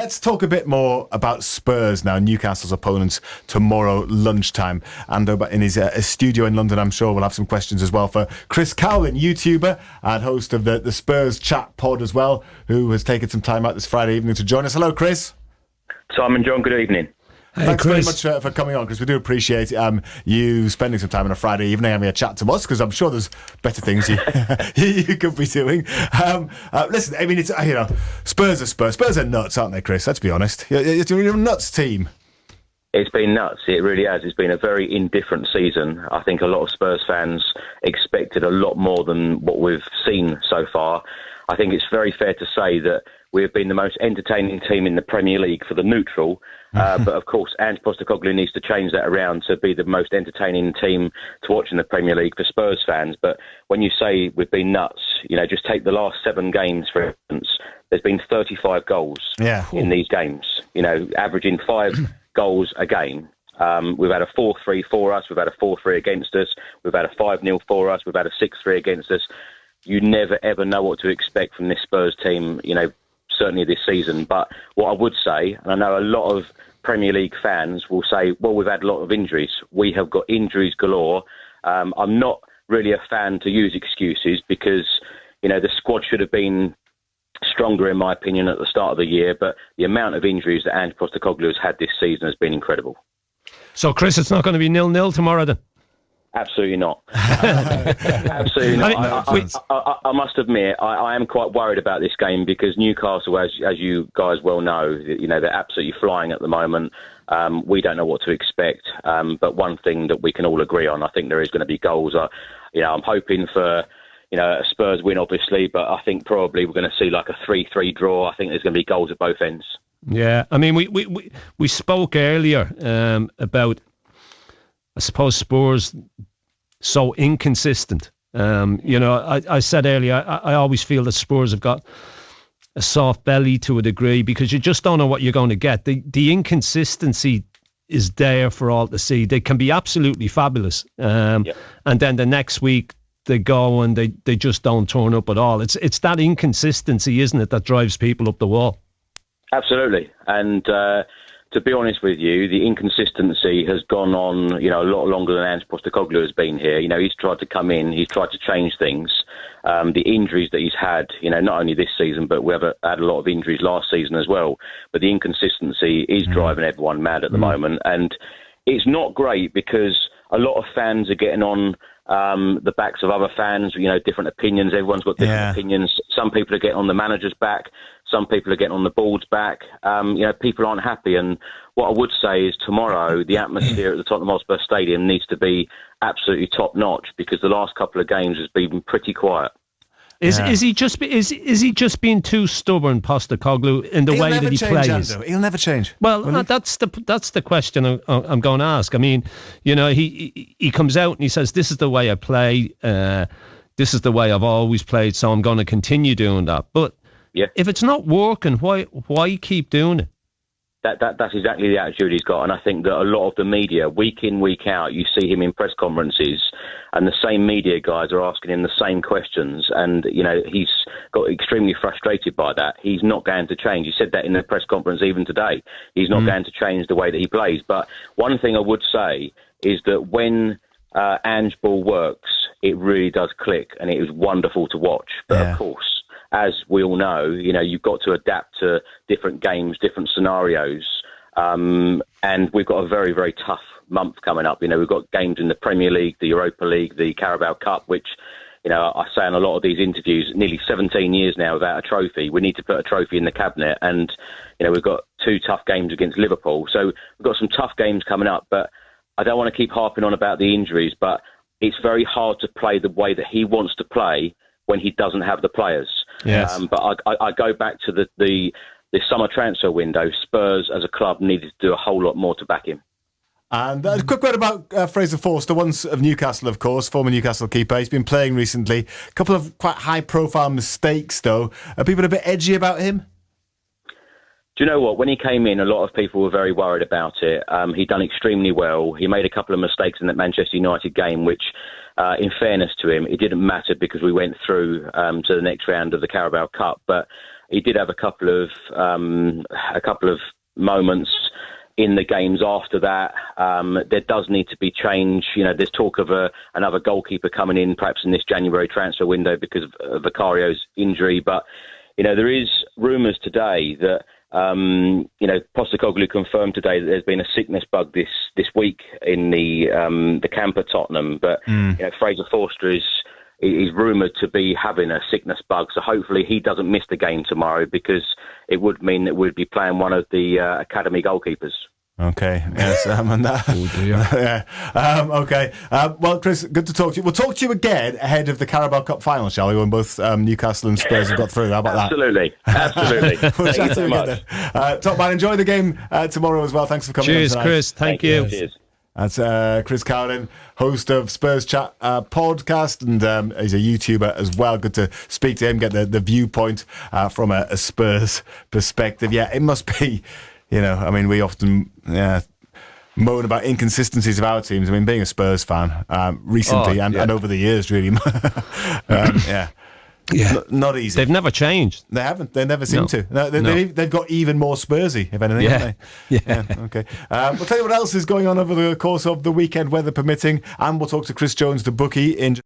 let's talk a bit more about Spurs now, Newcastle's opponents tomorrow lunchtime. And in his studio in London, I'm sure we'll have some questions as well for Chris Cowlin, YouTuber and host of the Spurs Chat Pod as well, who has taken some time out this Friday evening to join us. Hello, Chris. Simon, John, good evening. Hey, thanks very much for coming on, because we do appreciate you spending some time on a Friday evening having a chat to us, because I'm sure there's better things you could be doing. Listen, I mean, it's Spurs are Spurs. Spurs are nuts, aren't they, Chris? Let's be honest. You're a nuts team. It's been nuts. It really has. It's been a very indifferent season. I think a lot of Spurs fans expected a lot more than what we've seen so far. I think it's very fair to say that we've been the most entertaining team in the Premier League for the neutral. But of course, Postecoglou needs to change that around to be the most entertaining team to watch in the Premier League for Spurs fans. But when you say we've been nuts, just take the last 7 games, for instance. There's been 35 goals in these games, averaging 5 goals a game. We've had a 4-3 for us. We've had a 4-3 against us. We've had a 5-0 for us. We've had a 6-3 against us. You never, ever know what to expect from this Spurs team, certainly this season. But what I would say, and I know a lot of Premier League fans will say, well, we've had a lot of injuries. We have got injuries galore. I'm not really a fan to use excuses, because, the squad should have been stronger, in my opinion, at the start of the year. But the amount of injuries that Postecoglou has had this season has been incredible. So, Chris, it's not going to be 0-0 tomorrow then? Absolutely not. Absolutely not. I must admit, I am quite worried about this game, because Newcastle, as you guys well know, they're absolutely flying at the moment. We don't know what to expect. But one thing that we can all agree on, I think there is going to be goals. I'm hoping for a Spurs win, obviously, but I think probably we're going to see like a 3-3 draw. I think there's going to be goals at both ends. Yeah, I mean, we spoke earlier about, I suppose, Spurs so inconsistent. I said earlier, I always feel that Spurs have got a soft belly to a degree, because you just don't know what you're going to get. The inconsistency is there for all to see. They can be absolutely fabulous. And then the next week they go and they just don't turn up at all. It's that inconsistency, isn't it, that drives people up the wall? Absolutely. And to be honest with you, the inconsistency has gone on, a lot longer than Postecoglou has been here. He's tried to come in, he's tried to change things. The injuries that he's had, not only this season, but we've had a lot of injuries last season as well. But the inconsistency is driving everyone mad at the moment. And it's not great, because a lot of fans are getting on the backs of other fans, different opinions. Everyone's got different opinions. Some people are getting on the manager's back. Some people are getting on the board's back. People aren't happy. And what I would say is tomorrow, the atmosphere at the Tottenham Hotspur Stadium needs to be absolutely top notch, because the last couple of games has been pretty quiet. Is he just being too stubborn, Postecoglou, in the way that he plays? Ando. He'll never change. Well, that's the question I'm going to ask. I mean, he comes out and he says, "This is the way I play. This is the way I've always played. So I'm going to continue doing that." But if it's not working, why keep doing it? That's exactly the attitude he's got. And I think that a lot of the media, week in, week out, you see him in press conferences, and the same media guys are asking him the same questions. And, he's got extremely frustrated by that. He's not going to change. He said that in the press conference even today. He's not going to change the way that he plays. But one thing I would say is that when Ange ball works, it really does click, and it is wonderful to watch. But of course, as we all know, you've got to adapt to different games, different scenarios. And we've got a very, very tough month coming up. We've got games in the Premier League, the Europa League, the Carabao Cup, which, I say in a lot of these interviews, nearly 17 years now without a trophy. We need to put a trophy in the cabinet. And, we've got 2 tough games against Liverpool. So we've got some tough games coming up. But I don't want to keep harping on about the injuries, but it's very hard to play the way that he wants to play when he doesn't have the players. Yes. But I go back to the summer transfer window. Spurs as a club needed to do a whole lot more to back him. And a quick word about Fraser Forster, once of Newcastle, of course, former Newcastle keeper. He's been playing recently. A couple of quite high-profile mistakes, though. Are people a bit edgy about him? Do you know what? When he came in, a lot of people were very worried about it. He'd done extremely well. He made a couple of mistakes in that Manchester United game, which, in fairness to him, it didn't matter because we went through to the next round of the Carabao Cup. But he did have a couple of moments in the games after that. There does need to be change. There's talk of another goalkeeper coming in, perhaps in this January transfer window because of Vicario's injury. But there is rumours today that Postecoglou confirmed today that there's been a sickness bug this week in the camp at Tottenham. But Fraser Forster is rumoured to be having a sickness bug, so hopefully he doesn't miss the game tomorrow, because it would mean that we'd be playing one of the academy goalkeepers. Okay, yes, and that. Oh dear. Yeah. Okay. Well, Chris, good to talk to you. We'll talk to you again ahead of the Carabao Cup final, shall we? When both Newcastle and Spurs have got through. How about Absolutely. Absolutely. We'll Thank you so much. Top man, enjoy the game tomorrow as well. Thanks for coming. Cheers, on Chris. Thank you. Cheers. That's Chris Cowlin, host of Spurs Chat podcast, and he's a YouTuber as well. Good to speak to him, get the viewpoint from a Spurs perspective. Yeah, it must be, we often moan about inconsistencies of our teams. I mean, being a Spurs fan recently and over the years, really, not easy. They've never changed. They haven't. They never seem to. No, they've got even more Spursy, if anything, haven't they? Yeah. Okay. We'll tell you what else is going on over the course of the weekend, weather permitting, and we'll talk to Chris Jones, the bookie, in